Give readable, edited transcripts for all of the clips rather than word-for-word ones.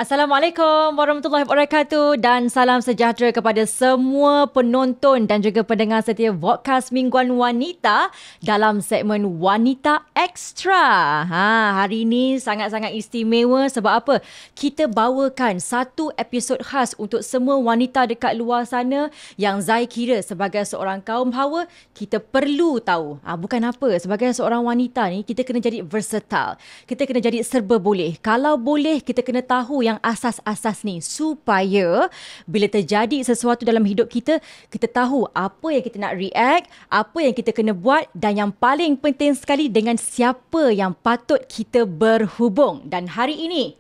Assalamualaikum warahmatullahi wabarakatuh dan salam sejahtera kepada semua penonton dan juga pendengar setia Vodcast Mingguan Wanita dalam segmen Wanita Extra. Hari ini sangat-sangat istimewa sebab apa? Kita bawakan satu episod khas untuk semua wanita dekat luar sana yang Zai kira sebagai seorang kaum hawa, kita perlu tahu. Bukan apa, sebagai seorang wanita ni kita kena jadi versatile. Kita kena jadi serba boleh. Kalau boleh kita kena tahu yang asas-asas ni supaya bila terjadi sesuatu dalam hidup kita, kita tahu apa yang kita nak react, apa yang kita kena buat dan yang paling penting sekali dengan siapa yang patut kita berhubung. Dan hari ini,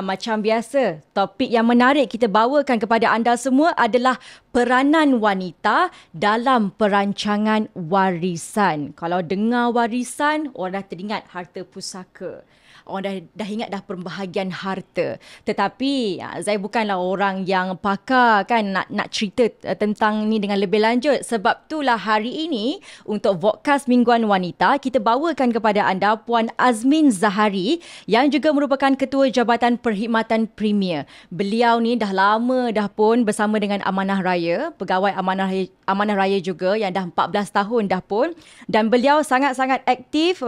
macam biasa, topik yang menarik kita bawakan kepada anda semua adalah peranan wanita dalam perancangan warisan. Kalau dengar warisan, orang dah teringat harta pusaka. Orang dah ingat dah pembahagian harta. Tetapi Zai bukanlah orang yang pakar kan nak cerita tentang ni dengan lebih lanjut. Sebab itulah hari ini untuk Vodcast Mingguan Wanita kita bawakan kepada anda Puan Azmin Zahari yang juga merupakan Ketua Jabatan Perkhidmatan Premier. Beliau ni dah lama dah pun bersama dengan Amanah Raya, pegawai Amanah Raya juga yang dah 14 tahun dah pun, dan beliau sangat-sangat aktif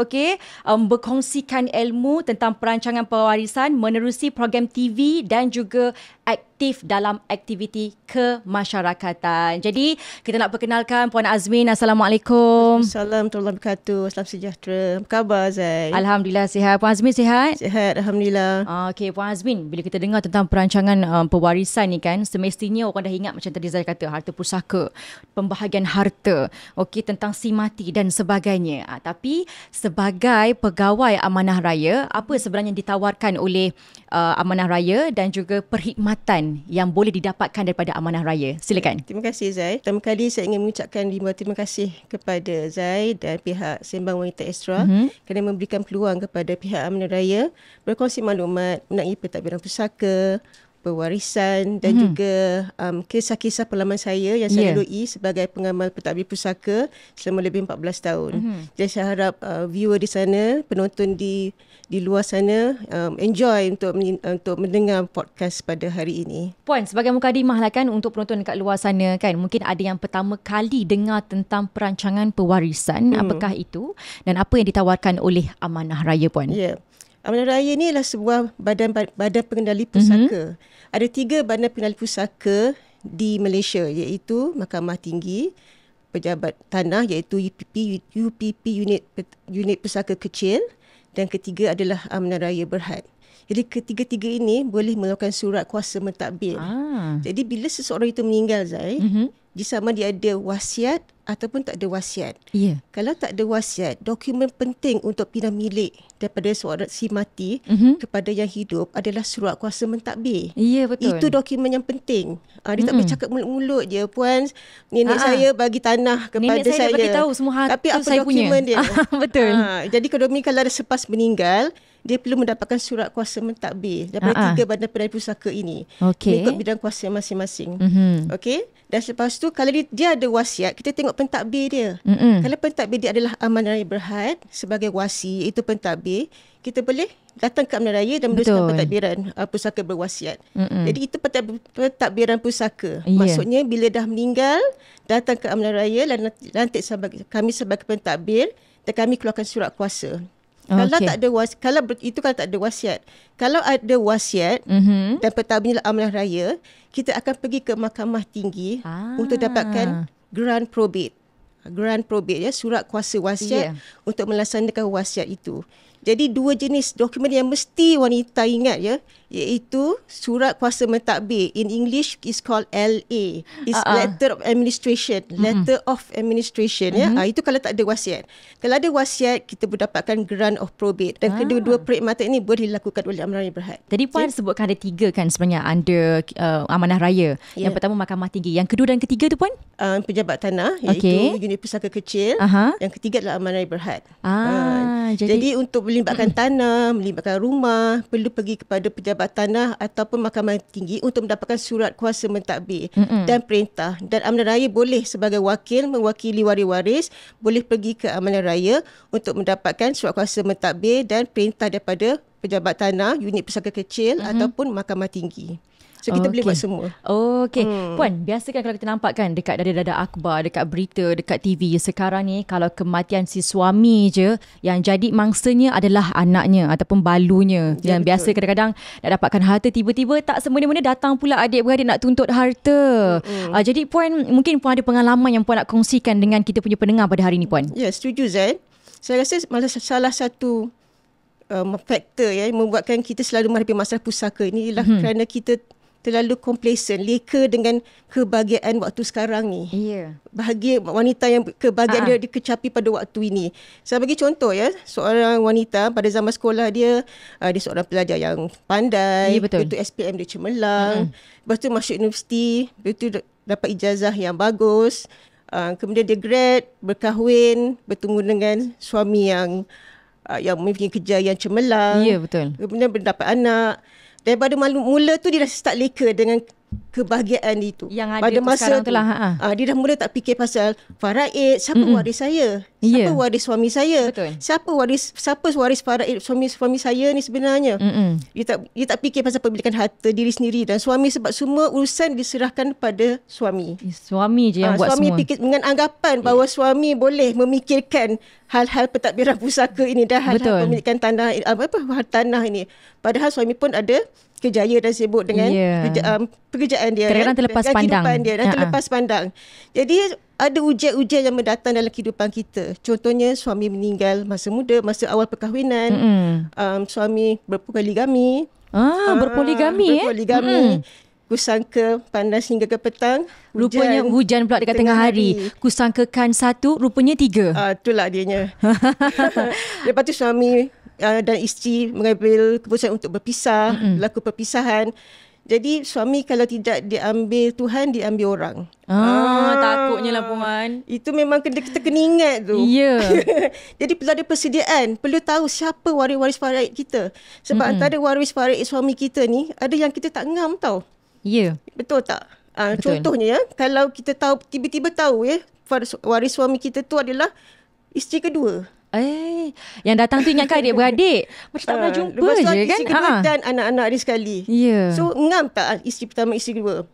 berkongsikan ilmu tentang perancangan pewarisan menerusi program TV dan juga aktif dalam aktiviti kemasyarakatan. Jadi, kita nak perkenalkan Puan Azmin. Assalamualaikum. Assalamualaikum warahmatullahi wabarakatuh. Salam sejahtera. Apa khabar, Zai? Alhamdulillah sihat. Puan Azmin sihat? Sihat, Alhamdulillah. Okey, Puan Azmin, bila kita dengar tentang perancangan pewarisan ni kan, semestinya orang dah ingat macam tadi Zai kata, harta pusaka, pembahagian harta, okey, tentang si mati dan sebagainya. Tapi sebagai pegawai Amanah Raya, apa sebenarnya ditawarkan oleh Amanah Raya dan juga perkhidmatan yang boleh didapatkan daripada Amanah Raya? Silakan. Terima kasih, Zai. Pertama kali saya ingin mengucapkan ribuan terima kasih kepada Zai dan pihak Sembang Wanita Extra kerana memberikan peluang kepada pihak Amanah Raya berkongsi maklumat mengenai pentadbiran pusaka, pewarisan dan juga kisah-kisah pengalaman saya yang saya lalui sebagai pengamal pentadbir pusaka selama lebih 14 tahun. Jadi saya harap viewer di sana, penonton di luar sana enjoy untuk mendengar podcast pada hari ini. Puan, sebagai mukadimah lah kan untuk penonton dekat luar sana kan, mungkin ada yang pertama kali dengar tentang perancangan pewarisan, apakah itu dan apa yang ditawarkan oleh Amanah Raya, Puan? Ya. Amanah Raya ni adalah sebuah badan pengendali pusaka. Ada 3 badan pengendali pusaka di Malaysia, iaitu Mahkamah Tinggi, Pejabat Tanah iaitu UPP unit pusaka kecil, dan ketiga adalah Amanah Raya Berhad. Jadi ketiga-tiga ini boleh melakukan surat kuasa mentadbir. Jadi bila seseorang itu meninggal, Zai, di sama dia ada wasiat ataupun tak ada wasiat. Kalau tak ada wasiat, dokumen penting untuk pindah milik daripada seorang si mati kepada yang hidup adalah surat kuasa mentadbir. Betul. Itu dokumen yang penting. Dia tak boleh cakap mulut-mulut je, Puan, nenek saya bagi tanah kepada nenek saya. Nenek bagi tahu semua harta tapi apa saya dokumen punya. dia? Betul. Jadi kalau ada selepas meninggal, dia perlu mendapatkan surat kuasa mentadbir daripada 3 badan pengendali pusaka ini. Mengikut bidang kuasa masing-masing. Okey? Dan selepas tu, kalau dia ada wasiat, kita tengok pentadbir dia. Kalau pentadbir dia adalah Amanah Raya Berhad sebagai wasi, iaitu pentadbir, kita boleh datang ke Amanah Raya dan meneruskan pentadbiran pusaka berwasiat. Jadi itu pentadbiran pusaka. Maksudnya bila dah meninggal, datang ke Amanah Raya dan lantik kami sebagai pentadbir dan kami keluarkan surat kuasa. Kalau tak ada kalau tak ada wasiat. Kalau ada wasiat dan pentadbir Amanah Raya, kita akan pergi ke Mahkamah Tinggi untuk dapatkan grant probate. Grant probate, surat kuasa wasiat untuk melaksanakan wasiat itu. Jadi 2 jenis dokumen yang mesti wanita ingat, iaitu surat kuasa mentadbir. In English is called LA. It's Letter of Administration. Letter of Administration. Itu kalau tak ada wasiat. Kalau ada wasiat, kita berdapatkan grant of probate. Dan kedua-dua perkhidmatan ini boleh dilakukan oleh Amanah Raya Berhad. Tadi Puan sebutkan ada 3 kan sebenarnya under Amanah Raya. Yang pertama Mahkamah Tinggi. Yang kedua dan ketiga tu Puan? Pejabat Tanah, iaitu unit pusaka kecil. Yang ketiga adalah Amanah Raya Berhad. Jadi untuk melibatkan tanah, melibatkan rumah, perlu pergi kepada pejabat tanah ataupun mahkamah tinggi untuk mendapatkan surat kuasa mentadbir dan perintah. Dan Amanah Raya boleh sebagai wakil mewakili waris-waris, boleh pergi ke Amanah Raya untuk mendapatkan surat kuasa mentadbir dan perintah daripada pejabat tanah, unit pusaka kecil ataupun mahkamah tinggi. So kita boleh buat semua. Okey. Puan, biasa kan kalau kita nampak kan dekat dada-dada akhbar, dekat berita, dekat TV sekarang ni, kalau kematian si suami je, yang jadi mangsanya adalah anaknya ataupun balunya. Yang biasa kadang-kadang nak dapatkan harta, tiba-tiba tak semena-mena datang pula adik-beradik nak tuntut harta. Jadi Puan, mungkin Puan ada pengalaman yang Puan nak kongsikan dengan kita punya pendengar pada hari ni, Puan. Ya, setuju Zain. Saya rasa malah salah satu faktor yang membuatkan kita selalu menghadapi masalah pusaka ini ialah kerana kita terlalu complacent, leka dengan kebahagiaan waktu sekarang ni. Bahagia wanita yang kebahagiaan dia dikecapi pada waktu ini. Saya bagi contoh ya, seorang wanita pada zaman sekolah dia seorang pelajar yang pandai, lepas tu SPM dia cemerlang, lepas tu masuk universiti, lepas tu dapat ijazah yang bagus, kemudian dia grad, berkahwin, bertemu dengan suami yang mempunyai kerja yang cemerlang. Kemudian berdapat anak. Daripada mula tu dia dah start leka dengan kebahagiaan itu. Yang ada pada masa sekarang tu lah. Dia dah mula tak fikir pasal faraid, siapa waris saya? Siapa waris suami saya? Siapa waris faraid suami saya ni sebenarnya? Dia tak fikir pasal pemilikan harta diri sendiri dan suami, sebab semua urusan diserahkan pada suami. Suami je yang buat suami semua. Suami fikir dengan anggapan bahawa suami boleh memikirkan hal-hal pentadbiran pusaka ini dan hal-hal pemilikan tanah tanah ini. Padahal suami pun ada kejaya dan sibuk dengan pekerjaan dia. Kadang-kadang terlepas pandang. Dia dan terlepas pandang. Jadi ada ujian-ujian yang mendatang dalam kehidupan kita. Contohnya suami meninggal masa muda, masa awal perkahwinan. Suami berpoligami. Berpoligami. Kusangka panas hingga ke petang. Rupanya hujan pula dekat tengah hari. Kusangkakan 1, rupanya 3. Itulah dianya. Lepas tu suami dan isteri mengambil keputusan untuk berpisah, berlaku perpisahan. Jadi suami kalau tidak diambil Tuhan, diambil orang. Takutnya lah Puan. Itu memang kita kena ingat tu. Jadi perlu ada persediaan. Perlu tahu siapa waris-waris faraid kita. Sebab antara waris faraid suami kita ni, ada yang kita tak ngam tau. Betul tak? Contohnya, kalau kita tahu, tiba-tiba tahu waris suami kita tu adalah isteri kedua. Yang datang tu ingatkan adik-beradik. Macam tak pernah jumpa je kan. Isteri kedua dan anak-anak dia sekali. So ngam tak isteri pertama, isteri kedua?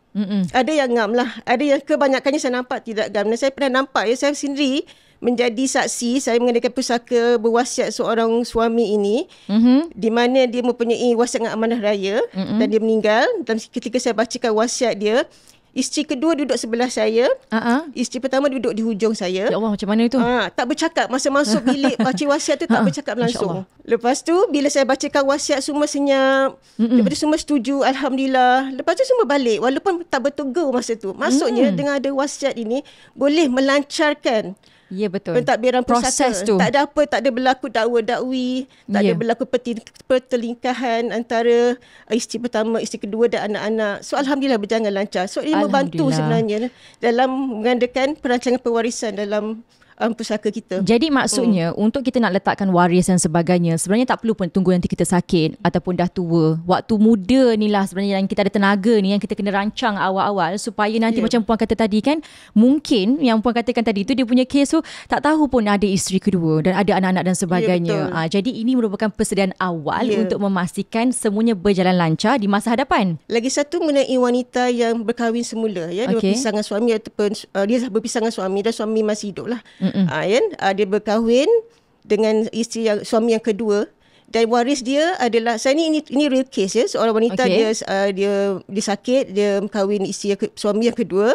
Ada yang ngam lah. Ada yang kebanyakannya saya nampak tidak ngam. Dan saya pernah nampak saya sendiri menjadi saksi. Saya mengadakan pusaka berwasiat seorang suami ini, di mana dia mempunyai wasiat dengan Amanah Raya dan dia meninggal. Dan ketika saya bacakan wasiat dia, isteri kedua duduk sebelah saya. Isteri pertama duduk di hujung saya. Ya Allah, macam mana itu? Tak bercakap. Masa masuk bilik baca wasiat tu tak bercakap langsung. Lepas tu bila saya bacakan wasiat, semua senyap. Lepas tu semua setuju, alhamdulillah. Lepas tu semua balik walaupun tak bertegur masa tu. Maksudnya dengan ada wasiat ini boleh melancarkan pentadbiran pusaka. Tak ada apa, tak ada berlaku dakwa-dakwi, tak ada berlaku pertelingkahan antara isteri pertama, isteri kedua dan anak-anak. So alhamdulillah berjalan lancar. So ia membantu sebenarnya dalam mengadakan perancangan pewarisan dalam pusaka kita. Jadi maksudnya untuk kita nak letakkan waris dan sebagainya, sebenarnya tak perlu pun tunggu nanti kita sakit ataupun dah tua. Waktu muda ni lah sebenarnya yang kita ada tenaga ni, yang kita kena rancang awal-awal supaya nanti macam Puan kata tadi kan, mungkin yang Puan katakan tadi tu dia punya kes tu tak tahu pun ada isteri kedua dan ada anak-anak dan sebagainya. Jadi ini merupakan persediaan awal untuk memastikan semuanya berjalan lancar di masa hadapan. Lagi satu mengenai wanita yang berkahwin semula, dia berpisah dengan suami ataupun dia berpisah dengan suami dan suami masih hidup lah. Dia berkahwin dengan isteri suami yang kedua dan waris dia adalah, saya ini real case ya, seorang wanita dia sakit, dia kahwin suami yang kedua.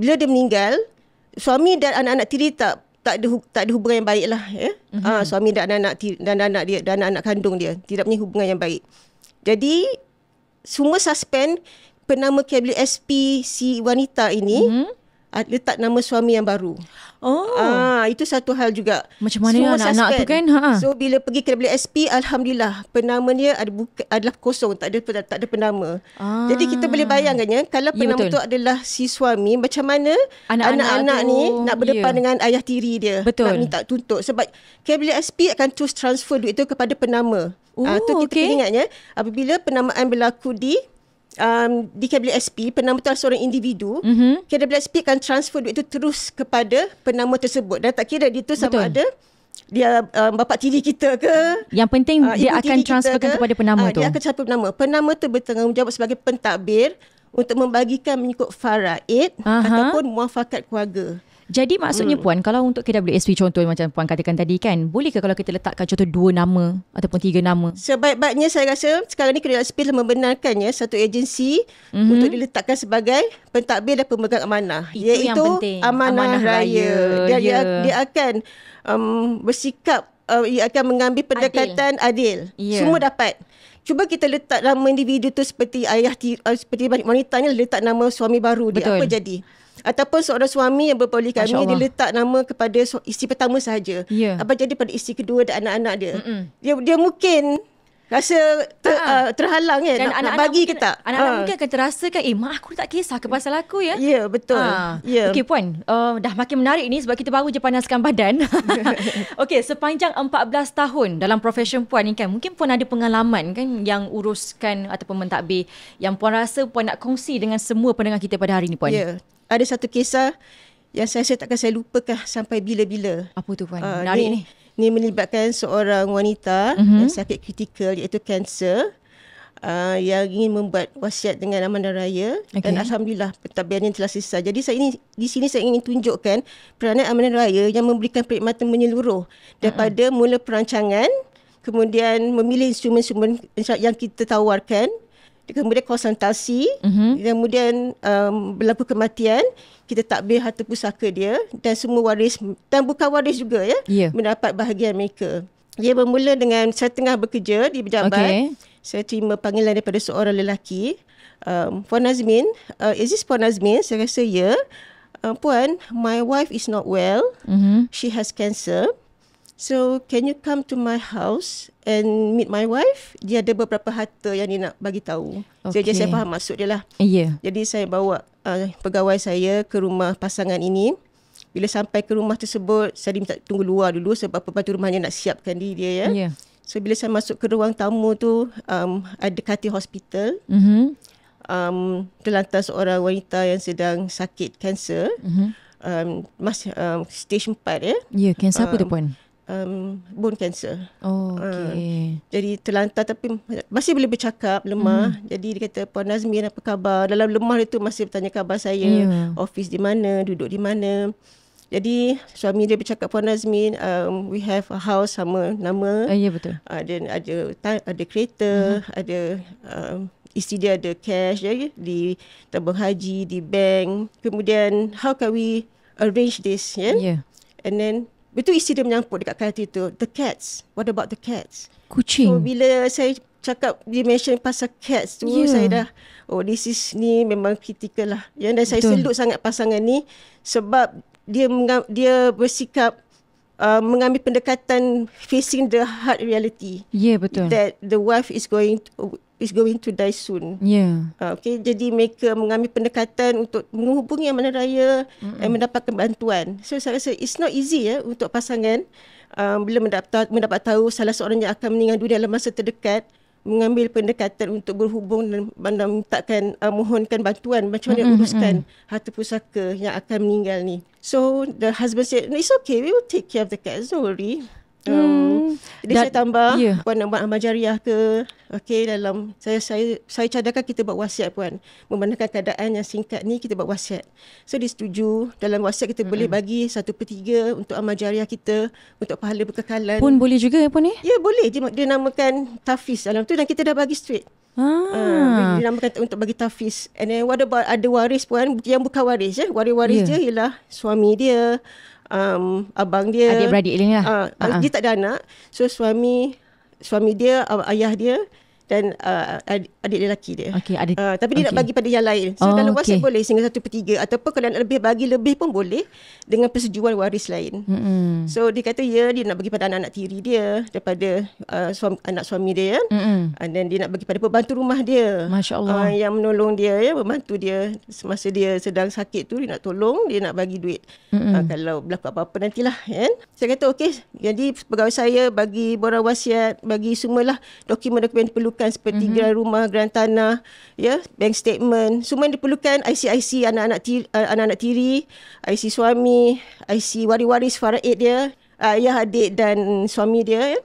Bila dia meninggal, suami dan anak-anak tiri tak ada hubungan yang baik lah ya. Suami dan anak-anak kandung dia tidak punya hubungan yang baik. Jadi semua suspend penama KWSP si wanita ini. letak nama suami yang baru. Itu satu hal juga. Macam mana anak-anak tu kan? So bila pergi ke WSP, alhamdulillah penama dia adalah kosong, tak ada penama. Jadi kita boleh bayangkannya kalau penama tu adalah si suami, macam mana anak-anak ni nak berdepan dengan ayah tiri dia, nak minta tuntut. Sebab KWSP akan terus transfer duit itu kepada penama. Tu kita ingatnya apabila penamaan berlaku di KWSP, penama itu adalah seorang individu, KWSP akan transfer duit itu terus kepada penama tersebut. Dan tak kira dia tu sama ada dia bapa tiri kita ke. Yang penting dia akan transferkan kepada penama tu. Dia akan transfer penama. Penama tu bertanggungjawab sebagai pentadbir untuk membagikan mengikut faraid ataupun muafakat keluarga. Jadi maksudnya Puan, kalau untuk KWSP contoh macam Puan katakan tadi kan, boleh ke kalau kita letakkan contoh 2 nama ataupun 3 nama? Sebaik-baiknya saya rasa sekarang ni KWSP telah membenarkannya satu agensi untuk diletakkan sebagai pentadbir dan pemegang amanah. Itu iaitu yang penting. Amanah raya. Dia akan bersikap, ia akan mengambil pendekatan adil. Semua dapat. Cuba kita letak nama individu tu seperti seperti wanita ni letak nama suami baru dia. Apa jadi? Ataupun seorang suami yang berpoligami, dia letak nama kepada isteri pertama sahaja. Apa jadi pada isteri kedua dan anak-anak dia? Dia mungkin rasa terhalang kan, dan nak bagi ke tak? Anak-anak mungkin akan terasa kan, mak aku tak kisah ke pasal aku ya. Ya, betul. Okey Puan, dah makin menarik ni sebab kita baru je panaskan badan. Okey, sepanjang 14 tahun dalam profession Puan ni kan, mungkin Puan ada pengalaman kan yang uruskan ataupun mentadbir yang Puan rasa Puan nak kongsi dengan semua pendengar kita pada hari ni Puan. Ya. Ada satu kisah yang saya takkan saya lupakan sampai bila-bila. Apa tu Puan? Menarik ni. Ini melibatkan seorang wanita yang sakit kritikal iaitu kanser, yang ingin membuat wasiat dengan amanah raya, dan alhamdulillah pentadbirannya telah selesai. Jadi di sini saya ingin tunjukkan peranan amanah raya yang memberikan perkhidmatan menyeluruh daripada mula perancangan, kemudian memilih instrumen-instrumen yang kita tawarkan, kemudian konsultasi, kemudian berlaku kematian, kita takbir harta pusaka dia dan semua waris dan bukan waris juga mendapat bahagian mereka. Ia bermula dengan saya tengah bekerja di pejabat. Saya terima panggilan daripada seorang lelaki. Puan Nazmin, is this Puan Nazmin? Saya rasa ya. Puan, my wife is not well. She has cancer. So, can you come to my house and meet my wife? Dia ada beberapa harta yang dia nak bagi tahu. Jadi saya faham maksud dia lah. Jadi saya bawa pegawai saya ke rumah pasangan ini. Bila sampai ke rumah tersebut, saya diminta tunggu luar dulu sebab pembantu rumahnya nak siapkan diri dia ya. So bila saya masuk ke ruang tamu tu, ada katil hospital. Terlantar seorang wanita yang sedang sakit kanser. Stage 4 ya. Ya, kanser apa tu Puan? Bone cancer. Jadi terlantar tapi masih boleh bercakap, lemah. Jadi dia kata, Puan Nazmin apa khabar? Dalam lemah dia tu masih bertanya khabar saya. Office di mana, duduk di mana. Jadi suami dia bercakap, Puan Nazmin, we have a house sama nama. Betul. Ada kereta, ada isteri dia ada cash di tabung haji, di bank. Kemudian how can we arrange this? And then betul isteri dia menyampuk dekat katil tu. The cats. What about the cats? Kucing. So bila saya cakap, dia mention pasal cats tu, saya dah, ni memang kritikal lah. Dan saya selut sangat pasangan ni sebab dia bersikap mengambil pendekatan facing the hard reality. Betul. That the wife is going to die soon. Jadi mereka mengambil pendekatan untuk menghubungi amanah raya dan mendapatkan bantuan. So saya rasa it's not easy untuk pasangan bila mendapat tahu salah seorang yang akan meninggal dunia dalam masa terdekat, mengambil pendekatan untuk berhubung dan mohonkan bantuan macam mana uruskan harta pusaka yang akan meninggal ni. So the husband said, no, it's okay, we will take care of the cats, don't worry. Jadi saya tambah, Puan nak buat amal jariah ke? Dalam saya cadangkan kita buat wasiat Puan. Memandangkan keadaan yang singkat ni, kita buat wasiat. So dia setuju. Dalam wasiat kita boleh bagi 1/3 untuk amal jariah kita, untuk pahala berkekalan. Pun boleh juga Puan ni? Ya boleh. Dia namakan tafiz dalam tu dan kita dah bagi straight. Dia namakan untuk bagi tafiz. And then what about ada waris Puan yang bukan waris waris dia ialah suami dia, abang dia, adik-beradik dia lah. Dia tak ada anak. So suami dia, ayah dia dan adik lelaki dia. Okey, tapi dia nak bagi pada yang lain. So dalam wasiat boleh sehingga 1/3 ataupun kalau nak bagi lebih pun boleh dengan persetujuan waris lain. So dia kata dia nak bagi pada anak-anak tiri dia daripada anak suami dia. Dan dia nak bagi pada pembantu rumah dia. Masya-Allah. Yang menolong dia membantu dia semasa dia sedang sakit tu, dia nak tolong, dia nak bagi duit. Kalau berlaku apa-apa nantilah kan. Saya kata okey, jadi pegawai saya bagi borang wasiat, bagi semualah dokumen-dokumen diperlukan seperti geran rumah, geran tanah, bank statement, semua yang diperlukan, IC anak-anak tiri, IC suami, IC waris-waris faraid dia, ayah, adik dan suami dia.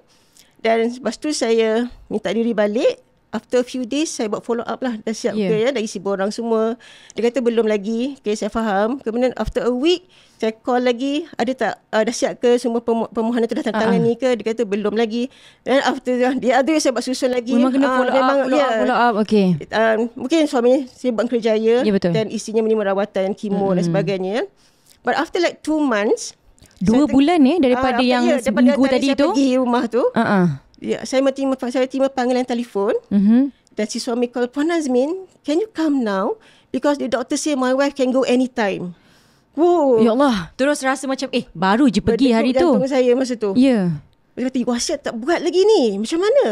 Dan lepas tu saya minta diri balik. After a few days, saya buat follow up lah. Dah siap ke dah isi borang semua. Dia kata belum lagi. Okay, saya faham. Kemudian after a week, saya call lagi. Ada tak? Dah siap ke semua permohonan tu dah tangani ke? Dia kata belum lagi. Dan after dia ada saya buat susun lagi. Memang kena follow up. Okay. Mungkin suami sibuk kerjaya. Betul. Dan isinya menerima rawatan, kemo dan sebagainya. But after like 2 months. 2 bulan daripada yang minggu tadi tu. Saya pergi rumah tu. Saya terima panggilan telefon. Dan si suami call, Puan Nazmin, can you come now? Because the doctor say my wife can go anytime. Wow. Ya Allah. Terus rasa macam baru je pergi hari tu. Jantung saya masa tu. Ya. Dia kata, wasiat tak buat lagi ni. Macam mana?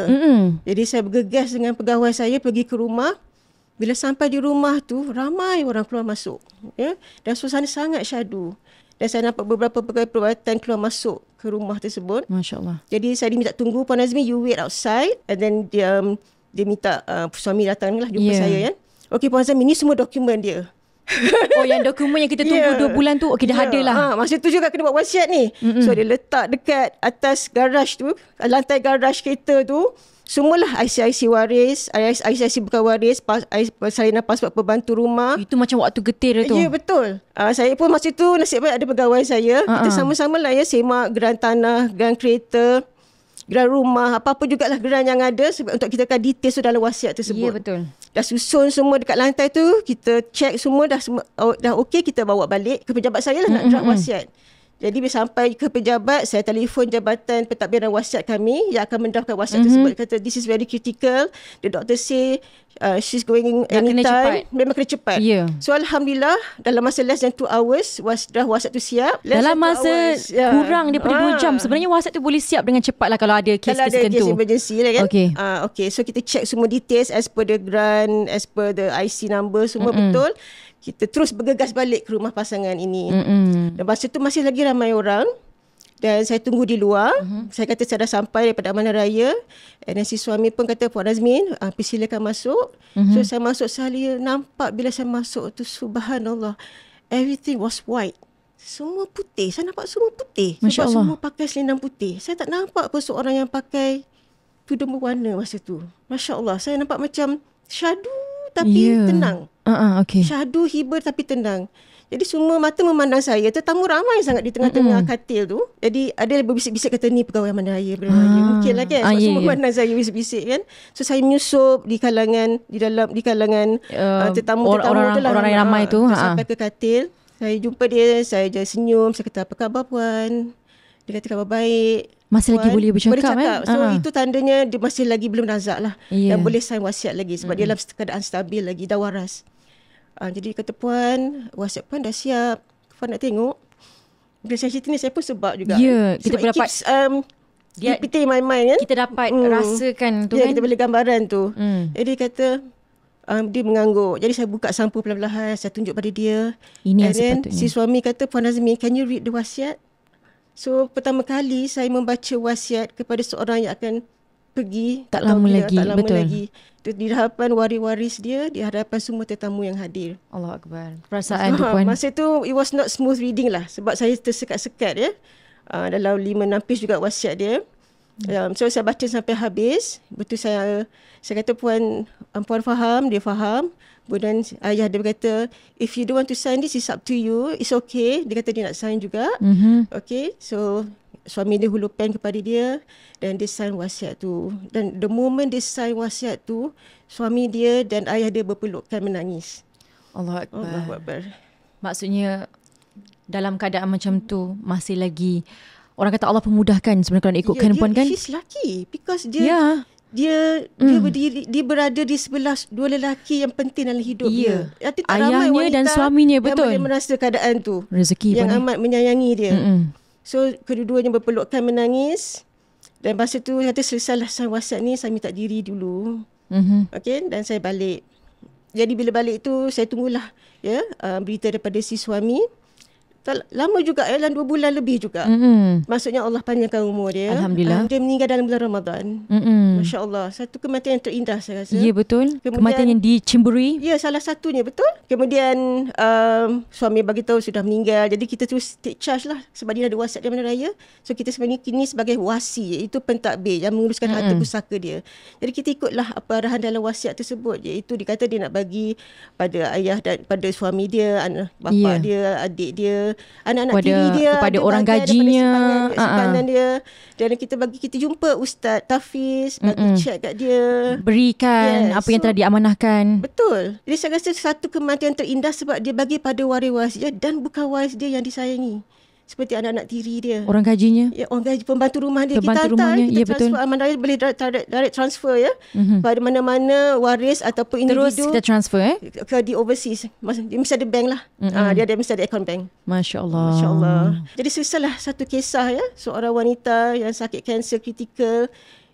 Jadi saya bergegas dengan pegawai saya pergi ke rumah. Bila sampai di rumah tu, ramai orang keluar masuk. Dan suasana sangat syahdu. Dan saya nampak beberapa pegawai perubatan keluar masuk ke rumah tersebut. Masya Allah. Jadi saya diminta tunggu, Puan Nazmi, you wait outside. And then dia minta suami datang lah jumpa saya kan. Okey Puan Nazmi, ni semua dokumen dia. Yang dokumen yang kita tunggu 2 bulan tu, okey dah ada lah. Masa tu juga kena buat wasiat ni. So dia letak dekat atas garaj tu, lantai garaj kereta tu. Semualah IC waris, IC bukan waris, salinan pasport pembantu rumah. Itu macam waktu getir tu. Ya, betul. Saya pun masa tu nasib baik ada pegawai saya. Kita sama-sama lah semak geran tanah, geran kereta, geran rumah, apa-apa jugalah geran yang ada untuk kita akan detail dalam wasiat tersebut. Ya, betul. Dah susun semua dekat lantai tu, kita check semua dah okey, kita bawa balik ke pejabat saya lah nak draft wasiat. Jadi bila sampai ke pejabat, saya telefon Jabatan Pentadbiran Wasiat kami yang akan mendraftkan wasiat tersebut. Kata, this is very critical. The doctor say she's going anytime. Memang kena cepat. So Alhamdulillah, dalam masa less than 2 hours, draft wasiat tu siap. Dalam masa kurang daripada 2 jam, sebenarnya wasiat tu boleh siap dengan cepat lah kalau ada kes tertentu. Kalau ada kes emergency lah kan. Okay. So kita check semua details as per the grant, as per the IC number, semua betul. Kita terus bergegas balik ke rumah pasangan ini. Dan masa tu masih lagi ramai orang. Dan saya tunggu di luar. Saya kata saya dah sampai daripada Amanah Raya. Dan si suami pun kata, Puan Nazmin, silakan masuk. So saya masuk, saya nampak bila saya masuk tu, subhanallah, everything was white. Semua putih. Saya nampak semua putih. Masya Allah. Semua pakai selendang putih. Saya tak nampak pun seorang yang pakai tudung berwarna masa tu. Masya Allah. Saya nampak macam syahdu tapi tenang. Okay. Syahdu, hibur tapi tenang. Jadi semua mata memandang saya. Tetamu ramai sangat di tengah-tengah katil tu. Jadi ada yang berbisik-bisik kata ni pegawai Amanah Raya. Mungkin lah kan. Sebab semua memandang saya bisik-bisik kan. So saya menyusup di kalangan tetamu-tetamu tu lah. Orang yang ramai tu. Sampai ke katil. Saya jumpa dia. Saya senyum. Saya kata, apa khabar Puan? Dia kata khabar baik. Masih lagi boleh bercakap So itu tandanya dia masih lagi belum nazak lah. Dan boleh sign wasiat lagi. Sebab dia dalam keadaan stabil lagi. Dah waras. Jadi kata Puan, wasiat Puan dah siap. Puan nak tengok. Bila saya cerita ni saya pun sebab juga. Kita dapat repeating my mind kan. Kita dapat rasakan tu kan. Kita boleh gambaran tu. Jadi kata dia mengangguk. Jadi saya buka sampul perlahan-lahan. Saya tunjuk pada dia. Ini yang sepatutnya. Si suami kata, Puan Nazmi, can you read the wasiat? So pertama kali saya membaca wasiat kepada seorang yang akan pergi tak lama lagi. Di hadapan waris-waris dia, di hadapan semua tetamu yang hadir. Allah Akbar. Perasaan tu Puan. Masa tu it was not smooth reading lah sebab saya tersekat-sekat dalam 5-6 page juga wasiat dia. So saya baca sampai habis. Betul saya kata Puan faham, dia faham. Kemudian ayah dia berkata, if you don't want to sign this, it's up to you. It's okay. Dia kata dia nak sign juga. Okay. So suami dia hulu pen kepada dia dan dia sign wasiat tu. Dan the moment dia sign wasiat tu, suami dia dan ayah dia berpelukan menangis. Allah Akbar. Allahu Akbar. Maksudnya dalam keadaan macam tu masih lagi orang kata Allah pemudahkan sebenarnya kalau ikutkan Puan kan. She's lucky because dia dia berdiri, dia berada di sebelah dua lelaki yang penting dalam hidup dia. Tak ramai wanita dan suaminya, betul, yang boleh merasa keadaan tu. Rezeki yang amat menyayangi dia. So kedua-duanya berpelukan menangis. Dan masa tu kata selesailah wasiat ni, saya minta diri dulu. Okay, dan saya balik. Jadi bila balik tu saya tunggulah berita daripada si suami. Lama juga, dalam 2 bulan lebih juga. Maksudnya Allah panjangkan umur dia. Alhamdulillah. Dia meninggal dalam bulan Ramadan. Masya Allah. Satu kematian yang terindah saya rasa. Ya, betul. Kematian yang dicimburi. Ya, salah satunya, betul. Kemudian suami bagi tahu sudah meninggal. Jadi kita terus take charge lah. Sebab dia ada wasiat daripada raya. So kita sebenarnya kini sebagai wasi, iaitu pentadbir yang menguruskan harta pusaka dia. Jadi kita ikutlah apa arahan dalam wasiat tersebut. Iaitu dikata dia nak bagi pada ayah dan pada suami dia, bapa dia, adik dia, anak-anak tiri dia, kepada orang gajinya, simpanan dia. Dan kita jumpa Ustaz Tafiz, bagi cek kat dia, berikan apa yang telah diamanahkan. Betul. Jadi saya rasa satu kematian terindah sebab dia bagi pada waris dia dan bukan waris dia yang disayangi. Seperti anak-anak tiri dia, orang gajinya, orang gaji, pembantu rumah dia. Pembantu kita hantar, rumahnya, kita transfer aman raya, boleh direct transfer pada mana-mana waris ataupun individu. Terus kita transfer ke di overseas. Dia mesti ada bank lah. Dia mesti ada account bank. Masya Allah. Masya Allah. Jadi selesailah satu kisah seorang wanita yang sakit kanser kritikal,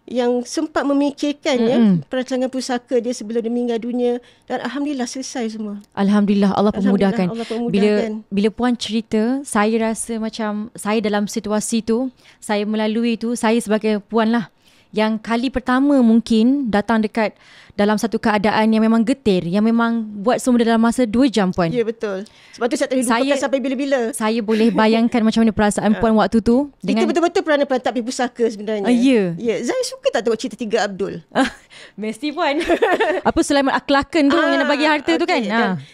yang sempat memikirkan perancangan pusaka dia sebelum dia meninggal dunia, dan alhamdulillah selesai semua. Alhamdulillah, Allah pemudahkan. Allah pemudahkan. Bila puan cerita, saya rasa macam saya dalam situasi tu, saya melalui tu, saya sebagai puan lah yang kali pertama mungkin datang dekat dalam satu keadaan yang memang getir, yang memang buat semua dalam masa 2 jam, puan. Ya, betul. Sebab tu saya tak lupakan sampai bila-bila. Saya boleh bayangkan macam mana perasaan puan waktu tu. Itu betul-betul peranan pentadbir pusaka sebenarnya. Ya, saya suka tak tengok cerita 3 Abdul. Mesti, puan. Apa Sulaiman Akhlaqan tu yang nak bagi harta tu kan?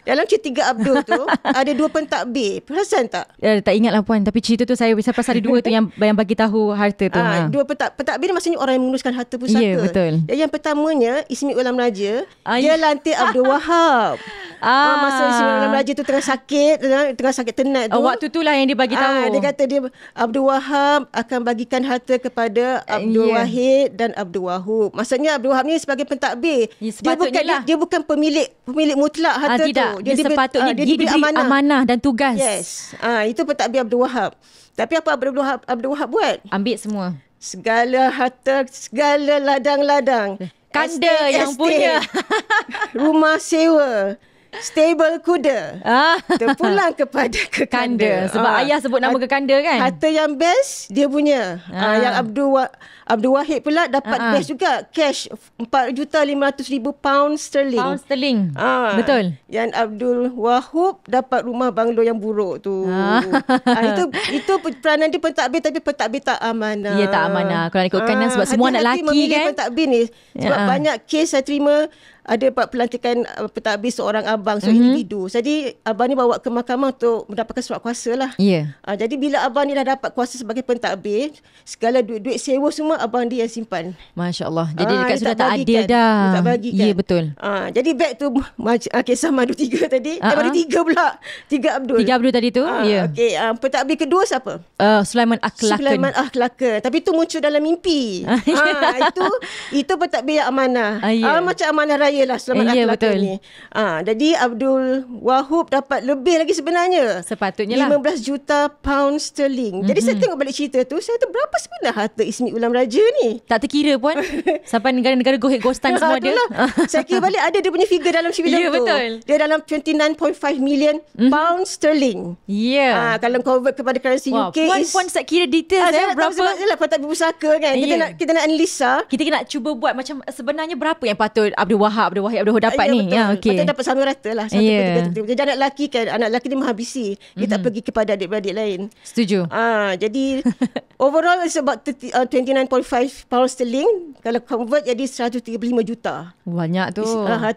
Dalam cerita 3 Abdul tu ada 2 pentadbir. Perasan tak? Tak ingat lah, puan. Tapi cerita tu saya perasan ada 2 tu yang bagi tahu harta tu. 2 pentadbir ni maksudnya orang yang menguruskan harta pusaka. Ya, betul. Yang pertamanya Ismi Ulam Raja, dia lantik Abdul Wahab. Masa Ismi Ulam Raja tu tengah sakit tenat tu. Waktu tu lah yang dia bagi tahu. Dia kata Abdul Wahab akan bagikan harta kepada Abdul Wahid dan Abdul Wahub. Maksudnya Abdul Wahab ni sebagai pentadbir. Dia bukan pemilik mutlak harta tu. Dia sepatutnya diberi amanah dan tugas. Yes. Itu pentadbir Abdul Wahab. Tapi apa Abdul Wahab buat? Ambil semua. Segala harta, segala ladang-ladang, kanda yang punya, rumah sewa, stable kuda, terpulang kepada Kekanda. Sebab ayah sebut nama Kekanda kan. Harta yang best dia punya. Yang Abdul Wahid pula dapat best juga, cash 4,500,000 pound sterling. Pound sterling. Betul. Yang Abdul Wahub dapat rumah banglo yang buruk tu. Itu peranan dia pentadbir, tapi pentadbir tak amanah. Ya, tak amanah. Kalau ikutkan sebab semua anak lelaki kan. Pentadbir ni sebab banyak kes saya terima, ada pelantikan pentadbir seorang abang, individu. Jadi abang ni bawa ke mahkamah untuk mendapatkan surat kuasa lah. Ya. Jadi bila abang ni dah dapat kuasa sebagai pentadbir, segala duit sewa semua abang dia yang simpan. Masya Allah. Jadi dekat sudah tak adil dah. Dia tak bagikan. Ya, betul. Jadi back to kisah Madu 3 tadi. Madu 3 pula. 3 Abdul. 3 Abdul tadi tu. Ya. Okay. Pentadbir kedua siapa? Sulaiman Akhlaqan. Sulaiman Akhlaqan. Tapi itu muncul dalam mimpi. Itu pentadbir yang amanah. Macam amanah raya lah Sulaiman Akhlaqan ni. Jadi Abdul Wahub dapat lebih lagi sebenarnya. Sepatutnya lah. 15 juta pound sterling. Jadi saya tengok balik cerita tu, saya kata berapa sebenarnya harta Ismi Ulam Raja ni? Tak terkira, puan. Sampai negara-negara gohit-gostan semua ada. Saya kira balik ada dia punya figure dalam filem tu. Ya, betul. Dia dalam 29.5 million pound sterling. Ya. Kalau convert kepada currency UK, puan tak kira details berapa. Sebab pentadbir pusaka kan. Kita nak analisa. Kita nak cuba buat macam sebenarnya berapa yang patut Abdul Wahab dapat ni. Betul. Okay. Patut dapat sama rata lah. Jadi anak lelaki kan, anak lelaki dia menghabisi. Dia tak pergi kepada adik-beradik lain. Setuju. Jadi overall it's about 29.5 pound sterling. Kalau convert jadi 135 juta. Banyak tu.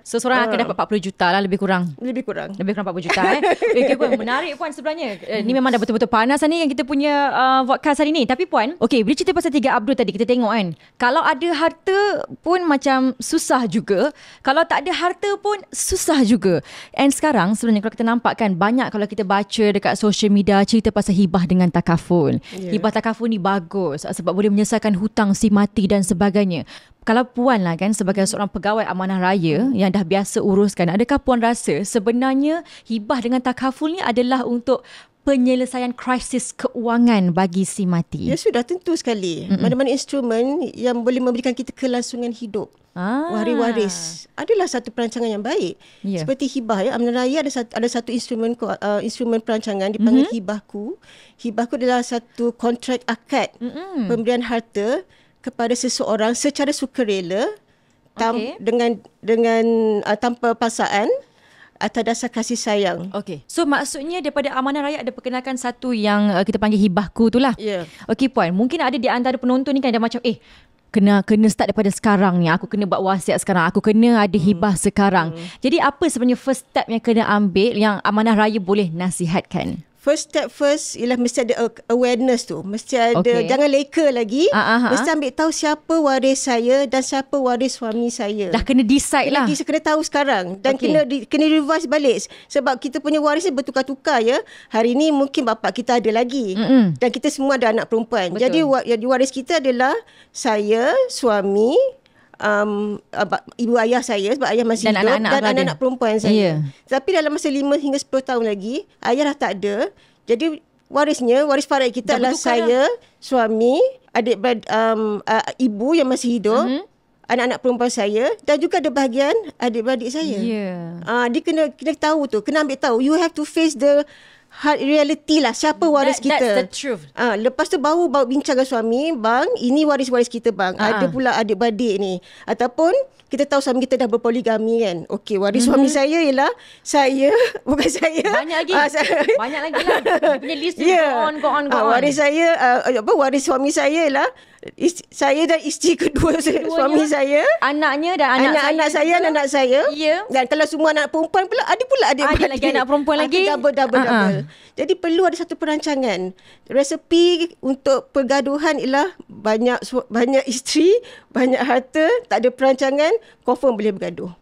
So seorang akan dapat 40 juta lah, lebih kurang. Lebih kurang 40 juta. Okay, puan, menarik puan sebenarnya. Ni memang dah betul-betul panas ni yang kita punya podcast hari ni. Tapi puan, okay, bila cerita pasal 3 Abdul tadi, kita tengok kan, kalau ada harta pun macam susah juga Kalau tak ada harta pun susah juga. And sekarang sebenarnya kalau kita nampak kan, banyak kalau kita baca dekat social media cerita pasal hibah dengan takaful. Hibah takaful ni bagus sebab boleh menyelesaikan hutang si mati dan sebagainya. Kalau Puan lah kan sebagai seorang pegawai amanah raya yang dah biasa uruskan, adakah Puan rasa sebenarnya hibah dengan takaful ni adalah untuk penyelesaian krisis keuangan bagi si mati? Ya sudah, tentu sekali. Mana-mana instrumen yang boleh memberikan kita kelangsungan hidup. Waris-waris adalah satu perancangan yang baik. Seperti hibah ya, amanah raya ada satu instrumen perancangan dipanggil hibahku. Hibahku adalah satu kontrak akad pemberian harta kepada seseorang secara sukarela dengan tanpa paksaan atas dasar kasih sayang. Okey. So maksudnya daripada amanah raya ada perkenalkan satu yang kita panggil hibahku tu lah. Okey Puan, mungkin ada di antara penonton ni kan dia macam kena start daripada sekarang ni. Aku kena buat wasiat sekarang. Aku kena ada hibah sekarang. Jadi apa sebenarnya first step yang kena ambil yang amanah raya boleh nasihatkan? First step ialah mesti ada awareness tu. Mesti ada, jangan leka lagi. Mesti ambil tahu siapa waris saya dan siapa waris suami saya. Dah kena decide lah. Kena tahu sekarang. Dan kena revise balik. Sebab kita punya waris ni bertukar-tukar ya. Hari ni mungkin bapa kita ada lagi. Dan kita semua ada anak perempuan. Betul. Jadi waris kita adalah saya, suami, ibu ayah saya sebab ayah masih hidup dan anak-anak perempuan saya. Tapi dalam masa 5 hingga 10 tahun lagi ayah dah tak ada. Jadi waris faraid kita dah adalah saya, suami, ibu yang masih hidup, anak-anak perempuan saya dan juga ada bahagian adik-beradik saya. Dia kena tahu tu, kena ambil tahu. You have to face the hard reality lah, siapa waris kita. That's the truth. Lepas tu baru bincang dengan suami, bang, ini waris-waris kita bang. Ada pula adik-beradik ni. Ataupun kita tahu suami kita dah berpoligami kan. Okey, waris suami saya ialah saya, bukan saya. Banyak lagi. Banyak lagi lah. Punya list go on. Waris saya, waris suami saya ialah saya dan isteri kedua suami saya, anaknya dan anak saya. Dan kalau semua anak perempuan pula ada adik lagi anak perempuan lagi. Double. Jadi perlu ada satu perancangan. Resepi untuk pergaduhan ialah banyak isteri, banyak harta, tak ada perancangan, confirm boleh bergaduh.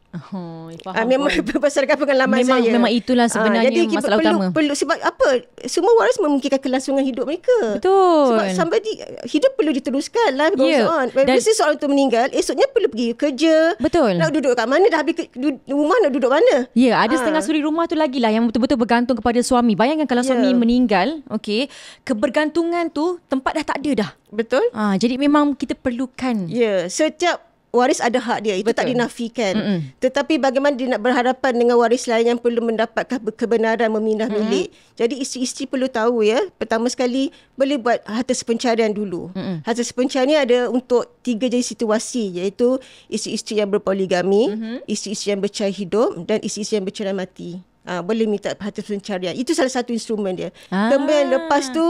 Memang berdasarkan pengalaman saya. Memang itulah sebenarnya masalah utama. Perlu sebab apa? Semua waris memungkinkan kelangsungan hidup mereka. Betul. Sebab somebody hidup perlu diteruskan lah. Mesti seorang itu meninggal, esoknya perlu pergi kerja. Betul. Nak duduk kat mana? Dah habis rumah, nak duduk mana? Ada setengah suri rumah tu lagi lah yang betul-betul bergantung kepada suami. Bayangkan kalau suami meninggal, kebergantungan tu tempat dah tak ada dah. Betul. Jadi memang kita perlukan. Setiap waris ada hak dia. Itu tak dinafikan. Tetapi bagaimana dia nak berhadapan dengan waris lain yang perlu mendapatkan kebenaran memindah milik. Jadi isteri-isteri perlu tahu ya. Pertama sekali boleh buat harta sepencarian dulu. Harta sepencarian ada untuk 3 jenis situasi, iaitu isteri-isteri yang berpoligami, isteri-isteri yang bercerai hidup dan isteri-isteri yang bercerai mati. Boleh minta harta pencarian. Itu salah satu instrumen dia. Kemudian lepas tu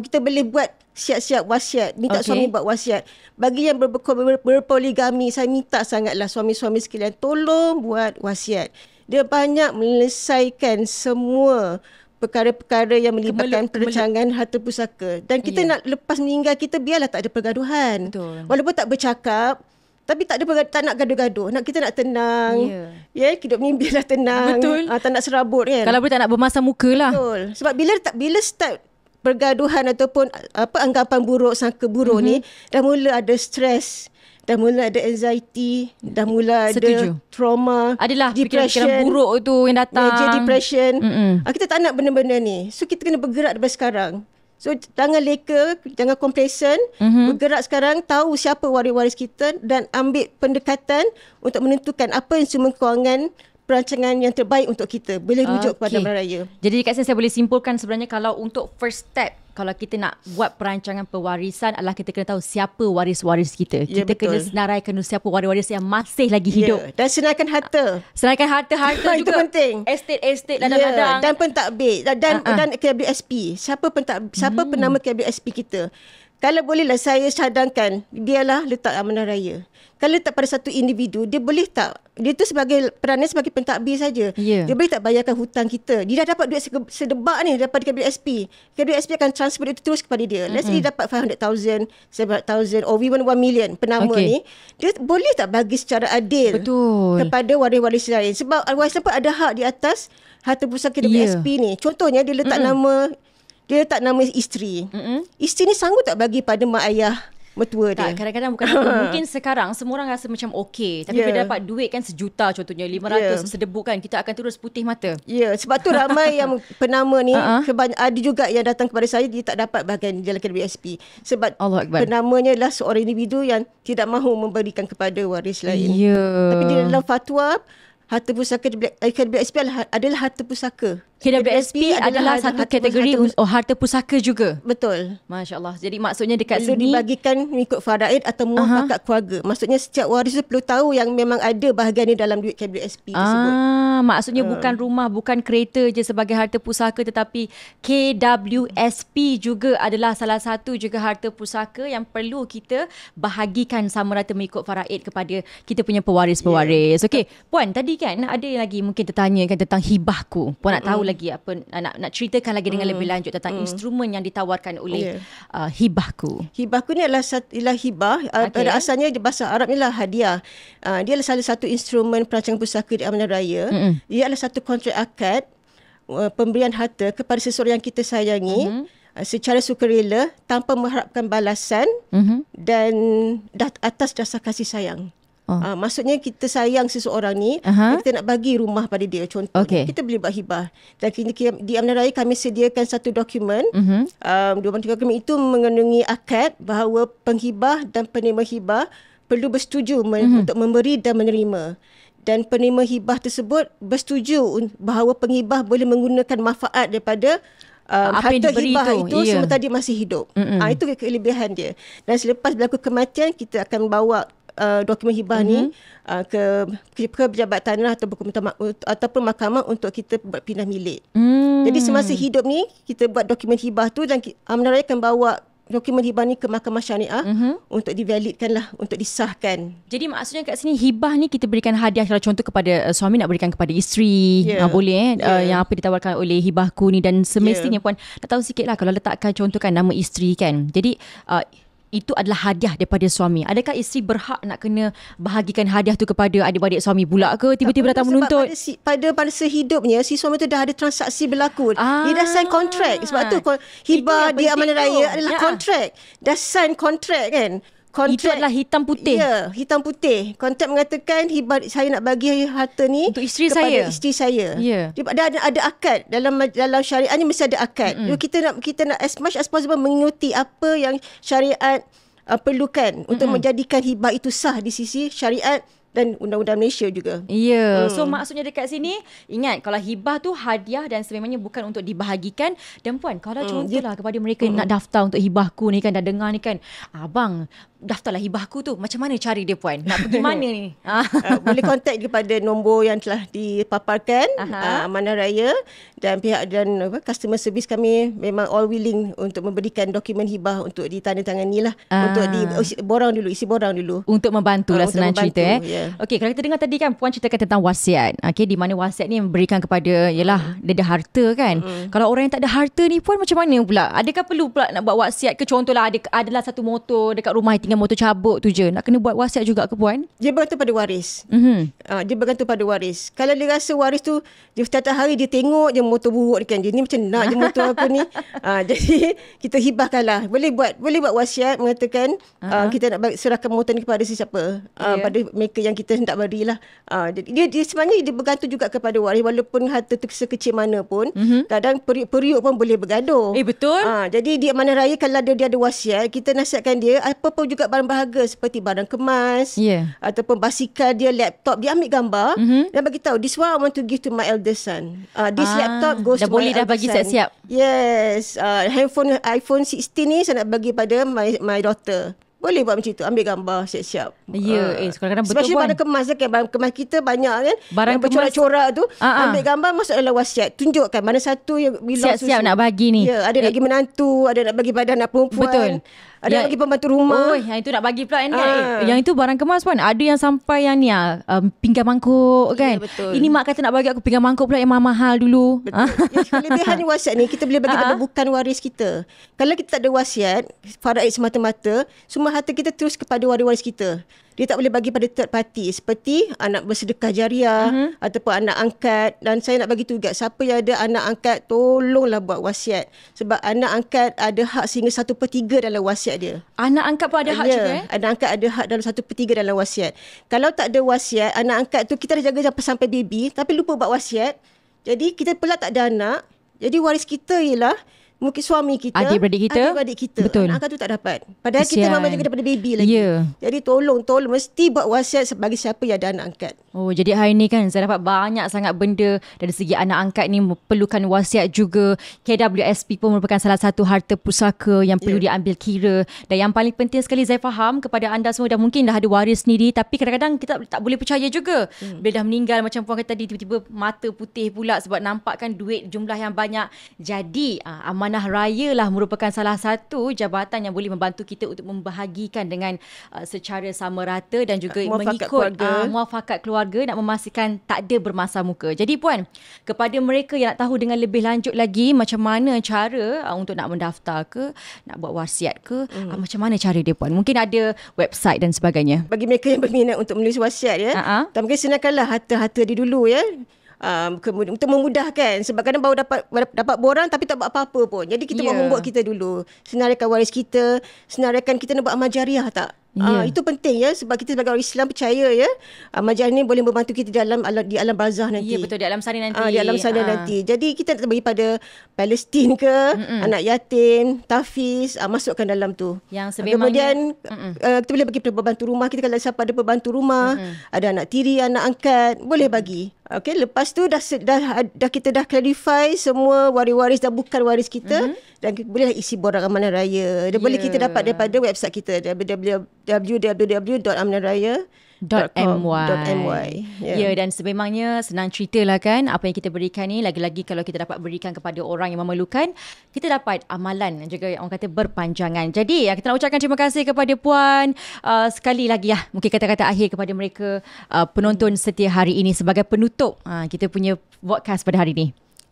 kita boleh buat siap-siap wasiat. Minta suami buat wasiat. Bagi yang berpoligami, saya minta sangatlah suami-suami sekalian tolong buat wasiat. Dia banyak menyelesaikan semua perkara-perkara yang melibatkan perancangan harta pusaka. Dan kita nak lepas meninggal kita biarlah tak ada pergaduhan. Betul. Walaupun tak bercakap, tapi tak nak gaduh-gaduh. Kita nak tenang. Hidup ni biarlah tenang. Betul. Tak nak serabut kan. Kalau boleh tak nak bermasam muka lah. Betul. Sebab bila start pergaduhan ataupun anggapan buruk, sangka buruk ni, dah mula ada stres, dah mula ada anxiety, dah mula ada trauma, adalah depression, fikiran buruk tu yang datang. Major depression. Kita tak nak benda-benda ni. So kita kena bergerak daripada sekarang. So jangan leka, jangan complacent, bergerak sekarang, tahu siapa waris-waris kita dan ambil pendekatan untuk menentukan apa instrumen kewangan perancangan yang terbaik untuk kita. Boleh rujuk kepada amanah raya. Jadi dekat sini saya boleh simpulkan sebenarnya kalau untuk first step, kalau kita nak buat perancangan pewarisan adalah kita kena tahu siapa waris-waris kita. Kita kena senaraikan siapa waris-waris yang masih lagi hidup. Dan senaraikan harta. Senaraikan harta-harta juga. Itu penting. Estate ladang-ladang. Dan pentadbir dan KWSP. Siapa penama KWSP kita. Kalau bolehlah saya cadangkan, biarlah letak amanah raya. Kalau letak pada satu individu, dia boleh tak? Dia tu sebagai peranan sebagai pentadbir saja. Yeah. Dia boleh tak bayarkan hutang kita? Dia dah dapat duit sedebak ni daripada KWSP. KWSP akan transfer duit itu terus kepada dia. Let's say dia dapat 500,000, 700,000 or even 1 million penama ni. Dia boleh tak bagi secara adil kepada waris-waris lain? Sebab waris lain pun ada hak di atas harta pusaka KWSP ni. Contohnya dia letak nama isteri. Isteri ni sanggup tak bagi pada mak ayah mertua dia? Kadang-kadang bukan apa. Mungkin sekarang semua orang rasa macam okey. Tapi bila dapat duit kan sejuta contohnya, 500 sedebuk kan, kita akan terus putih mata. Sebab tu ramai yang penama ni, ada juga yang datang kepada saya, dia tak dapat bahagian dalam KWSP. Sebab penamanya adalah seorang individu yang tidak mahu memberikan kepada waris lain. Tapi di dalam fatwa, harta pusaka KWSP adalah harta pusaka. KWSP adalah satu kategori harta pusaka juga. Betul. Masya Allah. Jadi maksudnya dekat perlu sini dibagikan mengikut faraid atau muafakat keluarga. Maksudnya setiap waris perlu tahu yang memang ada bahagian ni dalam duit KWSP tersebut. Maksudnya bukan rumah, bukan kereta je sebagai harta pusaka, tetapi KWSP juga adalah salah satu juga harta pusaka yang perlu kita bahagikan sama rata mengikut faraid kepada kita punya pewaris-pewaris. Okey, Puan, tadi kan ada lagi mungkin tertanya kan tentang hibahku. Puan nak tahu lagi apa, nak ceritakan lagi dengan lebih lanjut tentang instrumen yang ditawarkan oleh hibahku. Hibahku ni adalah hibah. Pada asalnya di bahasa Arab ni adalah hadiah. Dia adalah salah satu instrumen perancangan pusaka di amanah raya. Dia adalah satu kontrak akad pemberian harta kepada seseorang yang kita sayangi secara sukarela tanpa mengharapkan balasan dan atas dasar kasih sayang. Maksudnya kita sayang seseorang ni, kita nak bagi rumah pada dia contoh. Kita boleh buat hibah. Dan di amanah raya kami sediakan satu dokumen. Dokumen itu mengandungi akad bahawa penghibah dan penerima hibah perlu bersetuju untuk memberi dan menerima. Dan penerima hibah tersebut bersetuju bahawa penghibah boleh menggunakan manfaat daripada harta hibah itu sementara dia masih hidup. Itu kelebihan dia. Dan selepas berlaku kematian, kita akan bawa dokumen hibah ni ke pejabat tanah ataupun mahkamah untuk kita buat pindah milik. Jadi semasa hidup ni kita buat dokumen hibah tu, dan amanah raya akan bawa dokumen hibah ni ke mahkamah syariah untuk divalidkan lah, untuk disahkan. Jadi maksudnya kat sini hibah ni kita berikan hadiah, kalau contoh kepada suami nak berikan kepada isteri, boleh yang apa ditawarkan oleh hibahku ni. Dan semestinya Puan nak tahu sikit lah, kalau letakkan contohkan nama isteri kan, jadi itu adalah hadiah daripada suami. Adakah isteri berhak nak kena bahagikan hadiah tu kepada adik-adik suami pula ke? Tiba-tiba datang menuntut. Pada sehidupnya si suami tu dah ada transaksi berlaku. Dia dah sign kontrak. Sebab tu hibah di amanah raya adalah kontrak. Dah sign kontrak kan. Itu adalah hitam putih. Ya, hitam putih. Kontrak mengatakan hibah saya nak bagi harta ni untuk isteri kepada saya. Isteri saya. Ada akad dalam syariat ni, mesti ada akad. Kita nak as much as possible mengikuti apa yang syariat perlukan untuk menjadikan hibah itu sah di sisi syariat dan undang-undang Malaysia juga. So maksudnya dekat sini, ingat kalau hibah tu hadiah dan sememangnya bukan untuk dibahagikan. Dan Puan, kalau contohlah kepada mereka yang nak daftar untuk hibahku ni kan, dah dengar ni kan, abang daftarlah hibahku tu, macam mana cari dia Puan? Nak pergi mana ni? Boleh kontak kepada nombor yang telah dipaparkan amanah raya, dan pihak dan customer service kami memang all willing untuk memberikan dokumen hibah untuk ditandatangani lah, untuk isi borang dulu untuk membantu lah, senang cerita. Okey, kalau kita dengar tadi kan Puan ceritakan tentang wasiat. Okey, di mana wasiat ni memberikan kepada dia ada harta kan. Kalau orang yang tak ada harta ni Puan, macam mana pula? Adakah perlu pula nak buat wasiat ke? Contohlah adalah satu motor dekat rumah, tinggal motor cabut tu je, nak kena buat wasiat juga ke Puan? Dia bergantung pada waris. Dia bergantung pada waris. Kalau dia rasa waris tu, dia setiap hari dia tengok je motor buruk ni kan, dia ni macam nak je motor aku ni. Jadi kita hibahkanlah. Boleh buat wasiat mengatakan kita nak serahkan motor ni kepada sesiapa, pada mereka yang kita hendak berilah. Jadi dia sebenarnya dia bergantung juga kepada waris, walaupun harta tu sekecil mana pun. Kadang periuk pun boleh bergaduh. Betul. Jadi di amanah raya kalau dia ada wasiat, kita nasihatkan dia apa pun juga barang berharga seperti barang kemas, ataupun basikal dia, laptop, dia ambil gambar dan bagi tahu, this one I want to give to my eldest son. This laptop goes to my eldest son. Dah bagi siap-siap. Yes. Handphone iPhone 16 ni saya nak bagi pada my daughter. Boleh buat macam tu, ambil gambar siap-siap. Kadang-kadang betul especially Puan. barang kemas kan, barang kemas kita banyak kan, barang yang bercorak-corak tu, ambil gambar, masuk dalam wasiat, tunjukkan mana satu yang siap-siap nak bagi ni. Ada nak bagi menantu, ada nak bagi pada anak perempuan. Betul. Ada bagi pembantu rumah. Oh, yang itu nak bagi pula kan. Yang itu barang kemas pun. Ada yang sampai yang ni pinggan mangkuk kan. Betul. Ini mak kata nak bagi aku pinggan mangkuk pula yang mahal dulu. Betul. Kelebihan wasiat ni kita boleh bagi pada bukan waris kita. Kalau kita tak ada wasiat, faraid semata-mata, semua harta kita terus kepada waris-waris kita. Dia tak boleh bagi pada third party seperti anak bersedekah jariah ataupun anak angkat. Dan saya nak bagi tugas, siapa yang ada anak angkat, tolonglah buat wasiat. Sebab anak angkat ada hak sehingga 1/3 dalam wasiat dia. Anak angkat pun ada hak juga Anak angkat ada hak dalam 1/3 dalam wasiat. Kalau tak ada wasiat, anak angkat tu kita dah jaga sampai baby tapi lupa buat wasiat. Jadi kita pula tak ada anak. Jadi waris kita ialah mungkin suami kita, adik-beradik kita. Betul. Anak angkat tu tak dapat. Padahal kita memang jaga daripada baby lagi. Jadi tolong mesti buat wasiat bagi siapa yang ada anak angkat. Oh, jadi hari ni kan saya dapat banyak sangat benda dari segi anak angkat ni perlukan wasiat juga. KWSP pun merupakan salah satu harta pusaka yang perlu diambil kira. Dan yang paling penting sekali saya faham kepada anda semua dah mungkin dah ada waris sendiri tapi kadang-kadang kita tak boleh percaya juga. Bila dah meninggal macam puan kata tadi tiba-tiba mata putih pula sebab nampakkan duit jumlah yang banyak. Jadi amanah raya lah merupakan salah satu jabatan yang boleh membantu kita untuk membahagikan dengan secara sama rata dan juga mengikut muafakat keluarga nak memastikan tak ada bermasa muka. Jadi puan, kepada mereka yang nak tahu dengan lebih lanjut lagi macam mana cara untuk nak mendaftar ke, nak buat wasiat ke, macam mana cara dia puan? Mungkin ada website dan sebagainya. Bagi mereka yang berminat untuk menulis wasiat tak mungkin senangkanlah harta-harta dia dulu kemudian untuk memudahkan sebab kadang baru dapat borang tapi tak buat apa-apa pun. Jadi kita buat homework kita dulu. Senaraikan waris kita, senaraikan kita nak buat amal jariah tak? Itu penting sebab kita sebagai orang Islam percaya amal jariah ni boleh membantu kita di alam barzah nanti. Ya betul, di alam sana nanti. Di alam sana nanti. Jadi kita nak bagi pada Palestin ke, anak yatim, tahfiz, masukkan dalam tu. Yang sebagainya. Kemudian kita boleh bagi pada pembantu rumah kita, kalau siapa ada pembantu rumah, ada anak tiri, anak angkat, boleh bagi. Okey, lepas tu kita dah clarify semua waris-waris dah bukan waris kita dan bolehlah isi borang amanah raya. Dan boleh kita dapat daripada website kita www.amanahRaya.my. Ya, dan sememangnya senang ceritalah kan apa yang kita berikan ni, lagi-lagi kalau kita dapat berikan kepada orang yang memerlukan, kita dapat amalan juga yang orang kata berpanjangan. Jadi kita nak ucapkan terima kasih kepada puan sekali lagi mungkin kata-kata akhir kepada mereka penonton setia hari ini sebagai penutup kita punya podcast pada hari ini.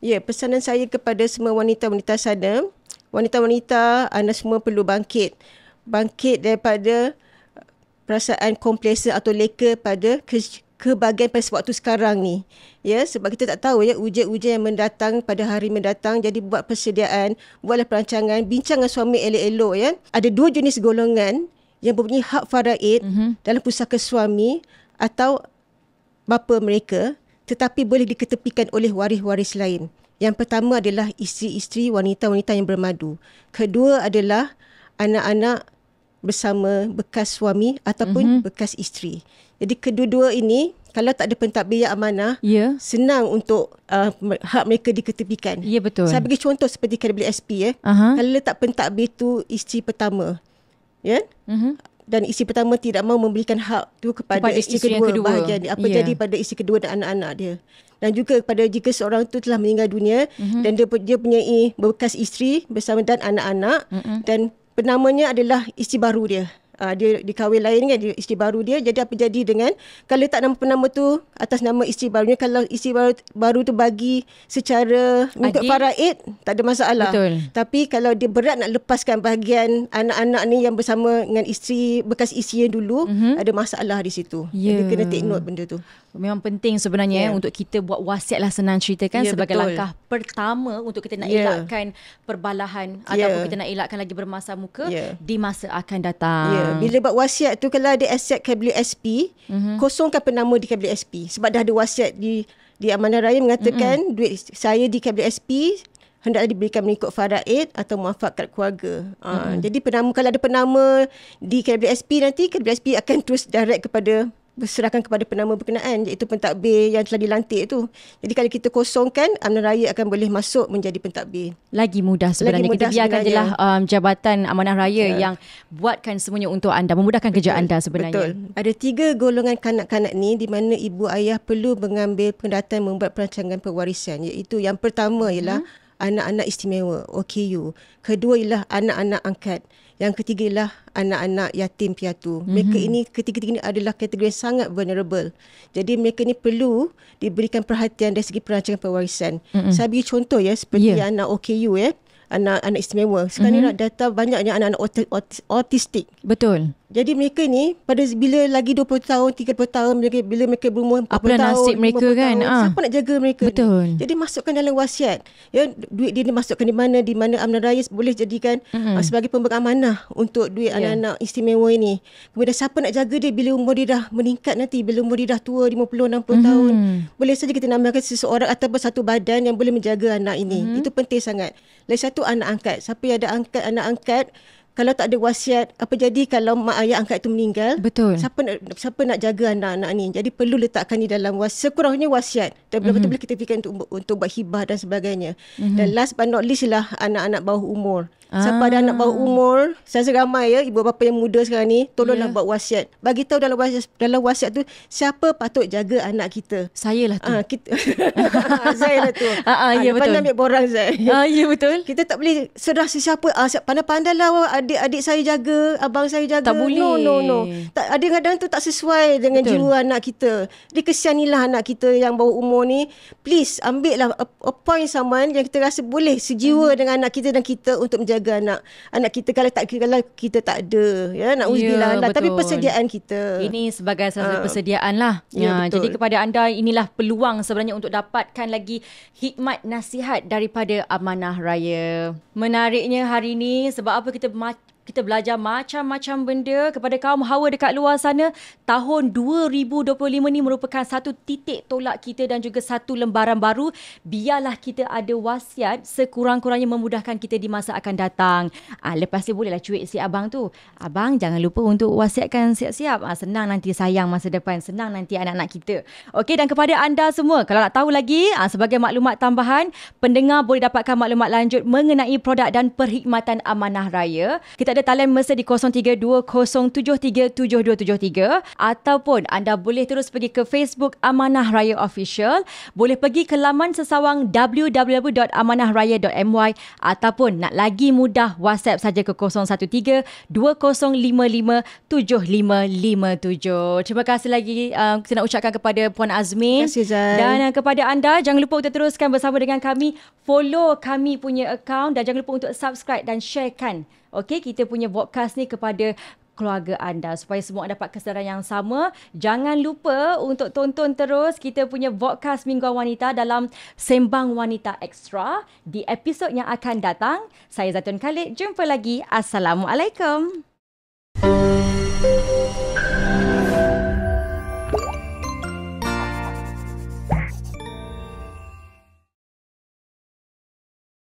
Ya, pesanan saya kepada semua wanita-wanita sana, wanita-wanita, anda semua perlu bangkit daripada perasaan kompleksa atau leka pada kebahagiaan pada waktu sekarang ni. Sebab kita tak tahu ujian-ujian yang mendatang pada hari mendatang. Jadi buat persediaan, buatlah perancangan, bincang dengan suami elok-elok Ada 2 jenis golongan yang mempunyai hak faraid dalam pusaka suami atau bapa mereka tetapi boleh diketepikan oleh waris-waris lain. Yang pertama adalah isteri-isteri, wanita-wanita yang bermadu. Kedua adalah anak-anak bersama bekas suami ataupun bekas isteri. Jadi kedua-dua ini kalau tak ada pentadbir yang amanah, senang untuk hak mereka diketepikan. Ya, betul. Saya bagi contoh seperti KWSP. Kalau letak pentadbir tu isteri pertama, dan isteri pertama tidak mahu memberikan hak tu kepada isteri kedua. Bahagian dia. Apa jadi pada isteri kedua dan anak-anak dia. Dan juga kepada jika seorang tu telah meninggal dunia dan dia punya bekas isteri bersama dan anak-anak dan penamanya adalah isteri baru dia. Dia dikahwin lain kan, dia isteri baru dia. Jadi apa jadi dengan kalau letak nama penama tu atas nama isteri barunya, kalau isteri baru tu bagi secara mengikut faraid tak ada masalah. Betul. Tapi kalau dia berat nak lepaskan bahagian anak-anak ni yang bersama dengan bekas isteri yang dulu, ada masalah di situ. Jadi kena take note benda tu. Memang penting sebenarnya untuk kita buat wasiat lah, senang ceritakan sebagai langkah pertama untuk kita nak elakkan perbalahan ataupun kita nak elakkan lagi bermasa muka di masa akan datang. Bila buat wasiat tu, kalau ada aset KWSP, kosongkan penama di KWSP. Sebab dah ada wasiat di Amanah Raya mengatakan duit saya di KWSP hendaklah diberikan mengikut faraid atau muafakat keluarga. Jadi kalau ada penama di KWSP, nanti KWSP akan terus direct berserahkan kepada penama berkenaan, iaitu pentadbir yang telah dilantik itu. Jadi kalau kita kosongkan, Amanah Raya akan boleh masuk menjadi pentadbir. Lagi mudah sebenarnya. Kita biarkan je lah Jabatan Amanah Raya yang buatkan semuanya untuk anda, memudahkan kerja anda sebenarnya. Betul. Ada 3 golongan kanak-kanak ni di mana ibu ayah perlu mengambil pendatang membuat perancangan pewarisan, iaitu yang pertama ialah anak-anak istimewa, OKU. Kedua ialah anak-anak angkat. Yang ketiga ialah anak-anak yatim piatu. Mereka ini ketiga-tiga ini adalah kategori yang sangat vulnerable. Jadi mereka ni perlu diberikan perhatian dari segi perancangan pewarisan. Saya bagi contoh seperti anak OKU anak-anak istimewa. Sekarang ni data banyaknya anak-anak autistik. Betul. Jadi mereka ni bila lagi 20 tahun, 30 tahun, bila mereka berumur 40 tahun, nasib mereka kan? Siapa nak jaga mereka? Betul. Ni? Jadi masukkan dalam wasiat. Duit dia dimasukkan di mana amanah raya boleh jadikan sebagai pemberian amanah untuk duit anak-anak istimewa ini. Kemudian siapa nak jaga dia bila umur dia dah meningkat nanti, bila umur dia dah tua 50, 60 tahun. Boleh saja kita namakan seseorang ataupun satu badan yang boleh menjaga anak ini. Itu penting sangat. Lagi satu anak angkat. Siapa yang ada anak angkat, kalau tak ada wasiat, apa jadi kalau mak ayah angkat itu meninggal? Betul. Siapa nak jaga anak-anak ni? Jadi perlu letakkan di dalam sekurangnya wasiat. Dan betul-betul kita fikirkan untuk buat hibah dan sebagainya. Dan last but not least lah anak-anak bawah umur. Siapa ada anak bawah umur, saya rasa ramai ibu bapa yang muda sekarang ni, tolonglah buat wasiat. Bagi tahu dalam wasiat tu siapa patut jaga anak kita. Saya lah tu. Saya lah tu. Ya betul. Pandai ambil borang saya. Ya betul. Kita tak boleh serah sesiapa. Pandai-pandai lah adik saya jaga, abang saya jaga. Tak boleh. No. Kadang-kadang tu tak sesuai dengan jiwa anak kita. Jadi kesianilah anak kita yang bawah umur ni. Please ambil lah appoint someone yang kita rasa boleh sejiwa dengan anak kita dan kita untuk menjaga anak kita kalau kita tak ada na'udzubillah tapi persediaan kita ini sebagai salah satu persediaan lah jadi kepada anda inilah peluang sebenarnya untuk dapatkan lagi hikmat nasihat daripada Amanah Raya. Menariknya hari ini sebab apa kita belajar macam-macam benda kepada kaum hawa dekat luar sana. Tahun 2025 ni merupakan satu titik tolak kita dan juga satu lembaran baru. Biarlah kita ada wasiat sekurang-kurangnya memudahkan kita di masa akan datang. Lepas ni bolehlah cuik si abang tu. Abang jangan lupa untuk wasiatkan siap-siap. Senang nanti sayang masa depan. Senang nanti anak-anak kita. Okey, dan kepada anda semua, kalau nak tahu lagi sebagai maklumat tambahan, pendengar boleh dapatkan maklumat lanjut mengenai produk dan perkhidmatan Amanah Raya. Kita ada talian mesra di 0320737273 ataupun anda boleh terus pergi ke Facebook Amanah Raya Official. Boleh pergi ke laman sesawang www.amanahraya.my ataupun nak lagi mudah WhatsApp saja ke 013205557557. Terima kasih lagi kita nak ucapkan kepada Puan Azmin. Terima kasih Zai. Dan kepada anda jangan lupa untuk teruskan bersama dengan kami, follow kami punya account dan jangan lupa untuk subscribe dan sharekan kita punya podcast ni kepada keluarga anda supaya semua dapat kesedaran yang sama. Jangan lupa untuk tonton terus kita punya podcast Mingguan Wanita dalam Sembang Wanita Extra di episod yang akan datang. Saya Zaitun Khalid, jumpa lagi. Assalamualaikum.